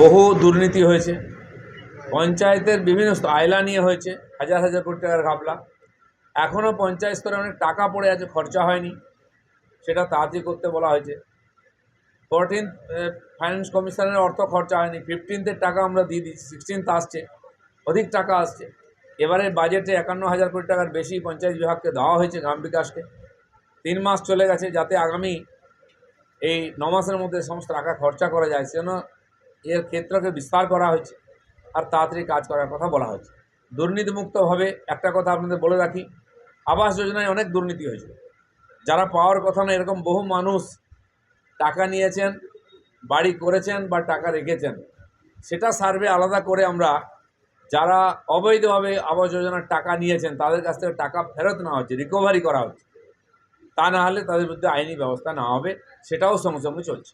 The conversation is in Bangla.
বহু দুর্নীতি হয়েছে। পঞ্চায়েতের বিভিন্ন আয়লা নিয়ে হয়েছে, হাজার হাজার কোটি টাকার ঘাপলা। এখনও পঞ্চায়েত স্তরে অনেক টাকা পড়ে আছে, খরচা হয়নি, সেটা তাড়াতাড়ি করতে বলা হয়েছে। 14th ফাইন্যান্স কমিশনের অর্থ খরচা হয়নি, 15th টাকা আমরা দিয়ে দিচ্ছি, 16th আসছে, অধিক টাকা আসছে। এবারে বাজেটে 51,000 কোটি টাকার বেশি পঞ্চায়েত বিভাগকে দেওয়া হয়েছে, গ্রাম বিকাশকে। 3 মাস চলে গেছে, যাতে আগামী এই 9 মাসের মধ্যে সমস্ত টাকা খরচা করা যায়, সেজন্য এর ক্ষেত্রকে বিস্তার করা হয়েছে আর তাড়াতাড়ি কাজ করার কথা বলা হয়েছে। দুর্নীতিমুক্তভাবে একটা কথা আপনাদের বলে রাখি, আবাস যোজনায় অনেক দুর্নীতি হয়েছে। যারা পাওয়ার কথা না, এরকম বহু মানুষ টাকা নিয়েছেন, বাড়ি করেছেন বা টাকা রেখেছেন। সেটা সার্ভে আলাদা করে আমরা যারা অবৈধভাবে আবাস যোজনার টাকা নিয়েছেন তাদের কাছ থেকে টাকা ফেরত নেওয়া হচ্ছে, রিকভারি করা হচ্ছে। তা না হলে তাদের বিরুদ্ধে আইনি ব্যবস্থা নেওয়া হবে, সেটাও সঙ্গে সঙ্গে চলছে।